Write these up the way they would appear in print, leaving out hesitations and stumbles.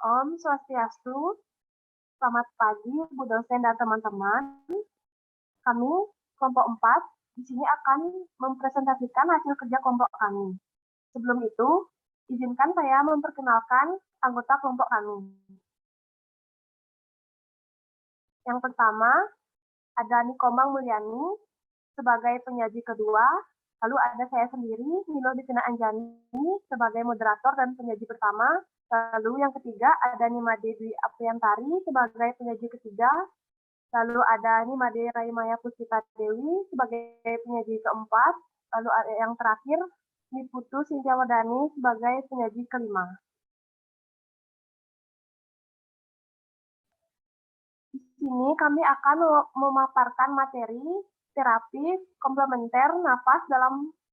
Om Swastiastu, selamat pagi Bu dosen dan teman-teman. Kami kelompok 4 di sini akan mempresentasikan hasil kerja kelompok kami. Sebelum itu, izinkan saya memperkenalkan anggota kelompok kami. Yang pertama, ada Nikomang Mulyani sebagai penyaji kedua, lalu ada saya sendiri, Nilo Disina Anjani, sebagai moderator dan penyaji pertama, lalu yang ketiga ada Nimade Dwi Apriantari sebagai penyaji ketiga, lalu ada Nimade Raimaya Puspita Dewi sebagai penyaji keempat, lalu ada yang terakhir Niputu Sintia Wadani sebagai penyaji kelima. Di sini kami akan memaparkan materi terapi komplementer nafas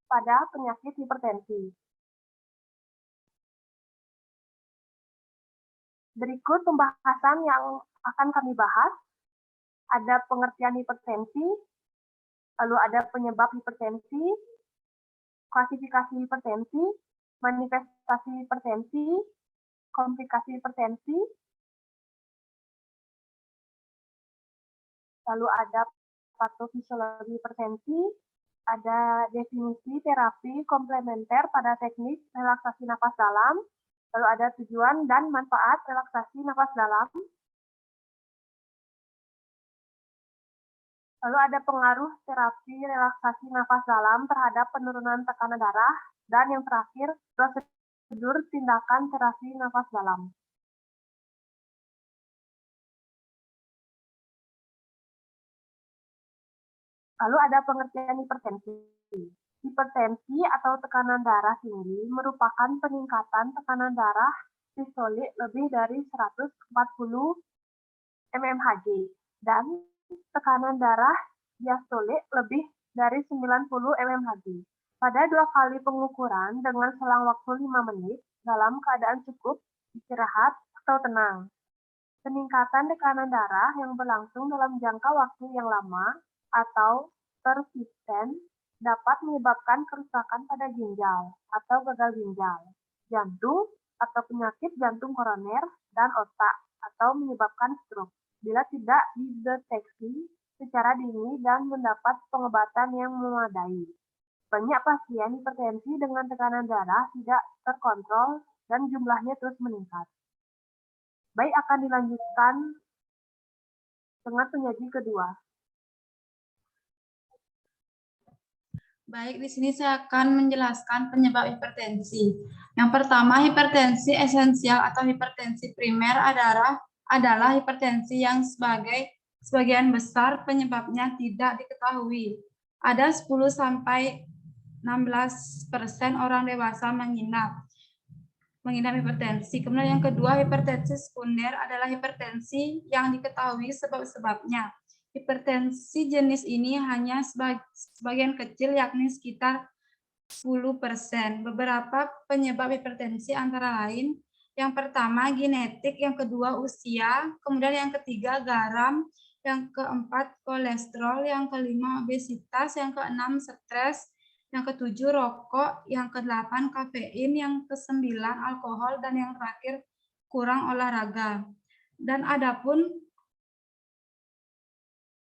pada penyakit hipertensi. Berikut pembahasan yang akan kami bahas. Ada pengertian hipertensi, lalu ada penyebab hipertensi, klasifikasi hipertensi, manifestasi hipertensi, komplikasi hipertensi, lalu ada patofisiologi hipertensi, ada definisi terapi komplementer pada teknik relaksasi nafas dalam, lalu ada tujuan dan manfaat relaksasi nafas dalam, lalu ada pengaruh terapi relaksasi nafas dalam terhadap penurunan tekanan darah, dan yang terakhir prosedur tindakan terapi nafas dalam. Lalu ada pengertian hipertensi. Hipertensi atau tekanan darah tinggi merupakan peningkatan tekanan darah sistolik lebih dari 140 mmHg dan tekanan darah diastolik lebih dari 90 mmHg. Pada 2 kali pengukuran dengan selang waktu 5 menit dalam keadaan cukup, istirahat, atau tenang. Peningkatan tekanan darah yang berlangsung dalam jangka waktu yang lama atau persisten dapat menyebabkan kerusakan pada ginjal atau gagal ginjal, jantung atau penyakit jantung koroner, dan otak atau menyebabkan stroke bila tidak dideteksi secara dini dan mendapat pengobatan yang memadai. Banyak pasien hipertensi dengan tekanan darah tidak terkontrol dan jumlahnya terus meningkat. Baik, akan dilanjutkan dengan penyaji kedua. Baik, di sini saya akan menjelaskan penyebab hipertensi. Yang pertama, hipertensi esensial atau hipertensi primer adalah hipertensi yang sebagian besar penyebabnya tidak diketahui. Ada 10-16% orang dewasa mengidap hipertensi. Kemudian yang kedua, hipertensi sekunder adalah hipertensi yang diketahui sebab-sebabnya. Hipertensi jenis ini hanya sebagian kecil, yakni sekitar 10%. Beberapa penyebab hipertensi antara lain, yang pertama genetik, yang kedua usia, kemudian yang ketiga garam, yang keempat kolesterol, yang kelima obesitas, yang keenam stres, yang ketujuh rokok, yang kedelapan kafein, yang kesembilan alkohol, dan yang terakhir kurang olahraga. Dan adapun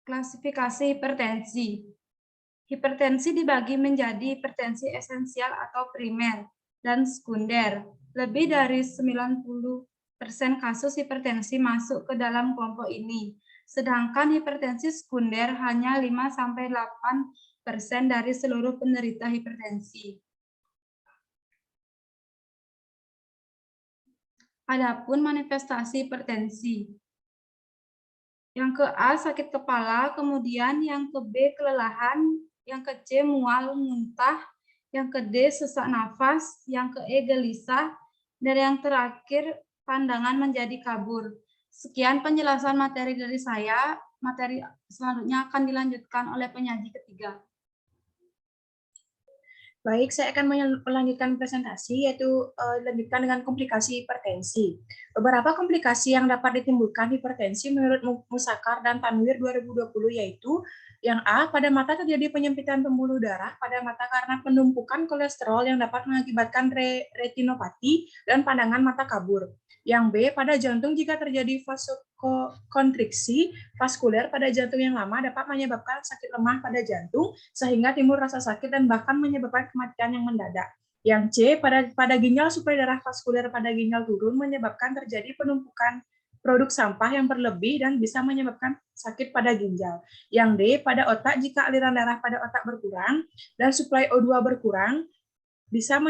klasifikasi hipertensi. Hipertensi dibagi menjadi hipertensi esensial atau primer dan sekunder. Lebih dari 90% kasus hipertensi masuk ke dalam kelompok ini. Sedangkan hipertensi sekunder hanya 5-8% dari seluruh penderita hipertensi. Adapun manifestasi hipertensi. Yang ke A, sakit kepala, kemudian yang ke B, kelelahan, yang ke C, mual, muntah, yang ke D, sesak nafas, yang ke E, gelisah, dan yang terakhir, pandangan menjadi kabur. Sekian penjelasan materi dari saya. Materi selanjutnya akan dilanjutkan oleh penyaji ketiga. Baik, saya akan melanjutkan presentasi, yaitu dilanjutkan dengan komplikasi hipertensi. Beberapa komplikasi yang dapat ditimbulkan hipertensi menurut Musakar dan Tanwir 2020 yaitu yang A, pada mata terjadi penyempitan pembuluh darah pada mata karena penumpukan kolesterol yang dapat mengakibatkan retinopati dan pandangan mata kabur. Yang B, pada jantung jika terjadi vasokonstriksi vaskuler pada jantung yang lama dapat menyebabkan sakit lemah pada jantung sehingga timbul rasa sakit dan bahkan menyebabkan kematian yang mendadak. Yang C, pada ginjal suplai darah vaskuler pada ginjal turun menyebabkan terjadi penumpukan produk sampah yang berlebih dan bisa menyebabkan sakit pada ginjal. Yang D, pada otak jika aliran darah pada otak berkurang dan suplai O2 berkurang bisa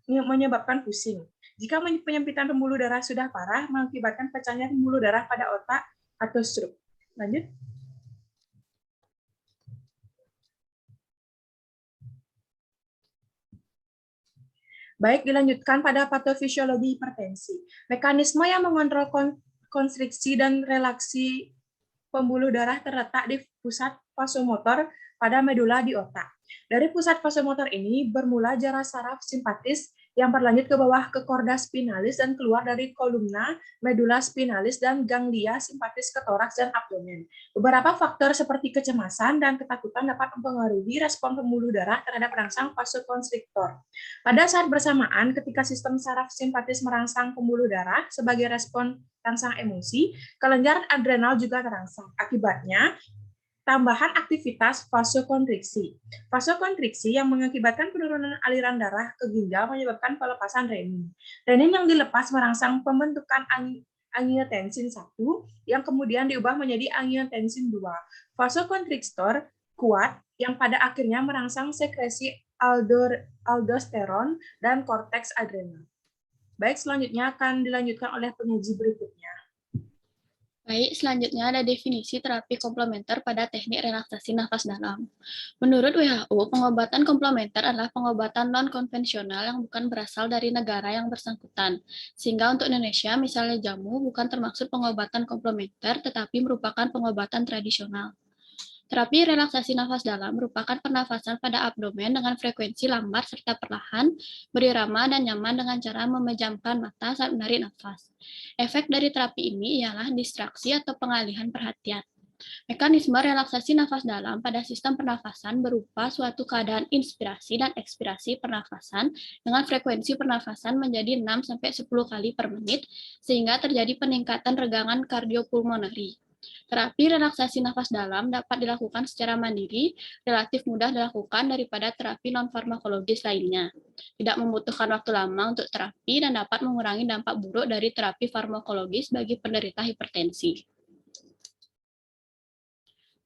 menyebabkan pusing. Jika penyempitan pembuluh darah sudah parah, mengakibatkan pecahnya pembuluh darah pada otak atau stroke. Lanjut. Baik, dilanjutkan pada patofisiologi hipertensi. Mekanisme yang mengontrol konstriksi dan relaksi pembuluh darah terletak di pusat vasomotor pada medula di otak. Dari pusat vasomotor ini bermula jarak saraf simpatis yang berlanjut ke bawah ke korda spinalis dan keluar dari kolumna medula spinalis dan ganglia simpatis ke toraks dan abdomen. Beberapa faktor seperti kecemasan dan ketakutan dapat mempengaruhi respon pembuluh darah terhadap rangsang vasokonstriktor. Pada saat bersamaan, ketika sistem saraf simpatis merangsang pembuluh darah sebagai respon rangsang emosi, kelenjar adrenal juga terangsang. Akibatnya, tambahan aktivitas vasokonstriksi. Vasokonstriksi yang mengakibatkan penurunan aliran darah ke ginjal menyebabkan pelepasan renin. Renin yang dilepas merangsang pembentukan angiotensin 1 yang kemudian diubah menjadi angiotensin 2. Vasokonstriktor kuat yang pada akhirnya merangsang sekresi aldosteron dan korteks adrenal. Baik, selanjutnya akan dilanjutkan oleh penyaji berikutnya. Baik, selanjutnya ada definisi terapi komplementer pada teknik relaksasi nafas dalam. Menurut WHO, pengobatan komplementer adalah pengobatan non-konvensional yang bukan berasal dari negara yang bersangkutan. Sehingga untuk Indonesia, misalnya jamu bukan termaksud pengobatan komplementer, tetapi merupakan pengobatan tradisional. Terapi relaksasi nafas dalam merupakan pernafasan pada abdomen dengan frekuensi lambat serta perlahan, berirama dan nyaman dengan cara memejamkan mata saat menarik nafas. Efek dari terapi ini ialah distraksi atau pengalihan perhatian. Mekanisme relaksasi nafas dalam pada sistem pernafasan berupa suatu keadaan inspirasi dan ekspirasi pernafasan dengan frekuensi pernafasan menjadi 6-10 kali per menit, sehingga terjadi peningkatan regangan kardiopulmonari. Terapi relaksasi nafas dalam dapat dilakukan secara mandiri, relatif mudah dilakukan daripada terapi non-farmakologis lainnya. Tidak membutuhkan waktu lama untuk terapi dan dapat mengurangi dampak buruk dari terapi farmakologis bagi penderita hipertensi.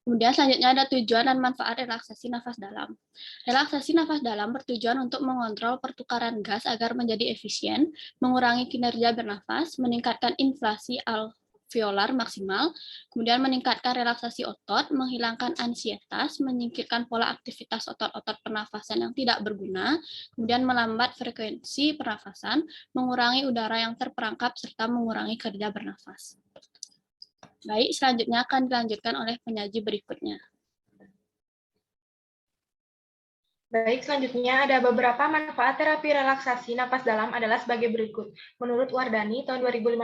Kemudian selanjutnya ada tujuan dan manfaat relaksasi nafas dalam. Relaksasi nafas dalam bertujuan untuk mengontrol pertukaran gas agar menjadi efisien, mengurangi kinerja bernafas, meningkatkan inflasi alveolar maksimal, kemudian meningkatkan relaksasi otot, menghilangkan ansietas, menyingkirkan pola aktivitas otot-otot pernafasan yang tidak berguna, kemudian melambat frekuensi pernafasan, mengurangi udara yang terperangkap, serta mengurangi kerja bernafas. Baik, selanjutnya akan dilanjutkan oleh penyaji berikutnya. Baik, selanjutnya ada beberapa manfaat terapi relaksasi napas dalam adalah sebagai berikut. Menurut Wardani tahun 2015.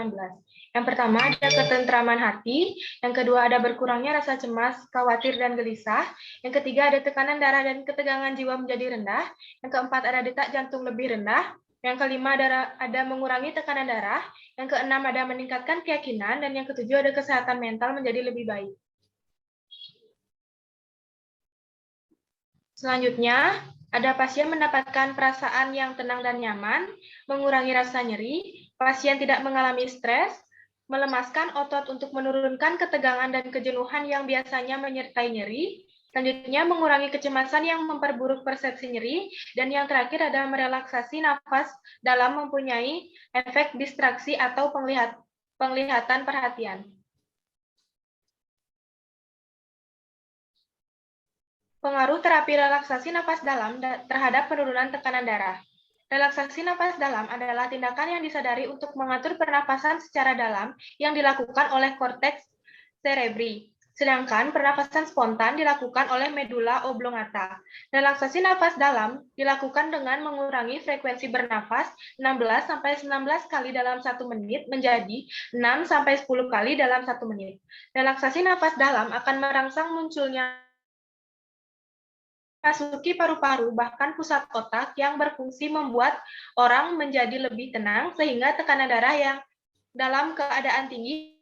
Yang pertama ada ketentraman hati, yang kedua ada berkurangnya rasa cemas, khawatir, dan gelisah, yang ketiga ada tekanan darah dan ketegangan jiwa menjadi rendah, yang keempat ada detak jantung lebih rendah, yang kelima ada mengurangi tekanan darah, yang keenam ada meningkatkan keyakinan, dan yang ketujuh ada kesehatan mental menjadi lebih baik. Selanjutnya, ada pasien mendapatkan perasaan yang tenang dan nyaman, mengurangi rasa nyeri, pasien tidak mengalami stres, melemaskan otot untuk menurunkan ketegangan dan kejenuhan yang biasanya menyertai nyeri, selanjutnya mengurangi kecemasan yang memperburuk persepsi nyeri, dan yang terakhir ada merelaksasi nafas dalam mempunyai efek distraksi atau penglihatan perhatian. Pengaruh terapi relaksasi napas dalam terhadap penurunan tekanan darah. Relaksasi napas dalam adalah tindakan yang disadari untuk mengatur pernapasan secara dalam yang dilakukan oleh korteks cerebri. Sedangkan pernapasan spontan dilakukan oleh medula oblongata. Relaksasi napas dalam dilakukan dengan mengurangi frekuensi bernafas 16-19 kali dalam 1 menit menjadi 6-10 kali dalam 1 menit. Relaksasi napas dalam akan merangsang munculnya masuki paru-paru bahkan pusat otak yang berfungsi membuat orang menjadi lebih tenang sehingga tekanan darah yang dalam keadaan tinggi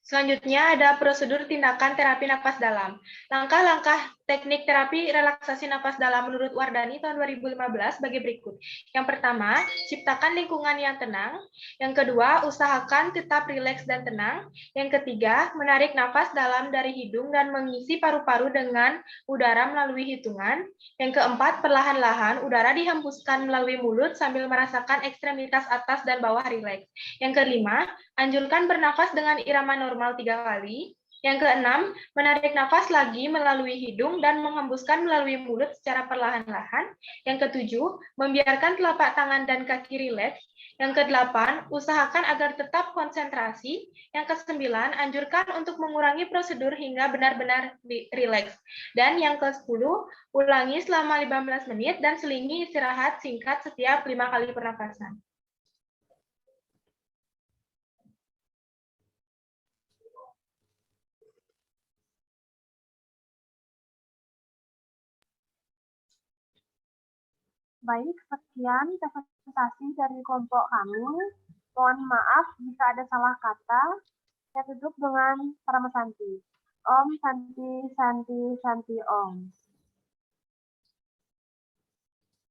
Selanjutnya ada prosedur tindakan terapi napas dalam. Langkah-langkah teknik terapi relaksasi napas dalam menurut Wardani tahun 2015 sebagai berikut. Yang pertama, ciptakan lingkungan yang tenang. Yang kedua, usahakan tetap rileks dan tenang. Yang ketiga, menarik napas dalam dari hidung dan mengisi paru-paru dengan udara melalui hitungan. Yang keempat, perlahan-lahan udara dihembuskan melalui mulut sambil merasakan ekstremitas atas dan bawah rileks. Yang kelima, anjurkan bernafas dengan irama normal 3 kali. Yang keenam, menarik nafas lagi melalui hidung dan menghembuskan melalui mulut secara perlahan-lahan. Yang ketujuh, membiarkan telapak tangan dan kaki rileks. Yang kedelapan, usahakan agar tetap konsentrasi. Yang kesembilan, anjurkan untuk mengurangi prosedur hingga benar-benar rileks. Dan yang ke-10, ulangi selama 15 menit dan selingi istirahat singkat setiap 5 kali pernapasan. Baik, sekian presentasi dari kelompok kami. Mohon maaf jika ada salah kata. Saya tutup dengan Parama Santi. Om Santi Santi Santi Om.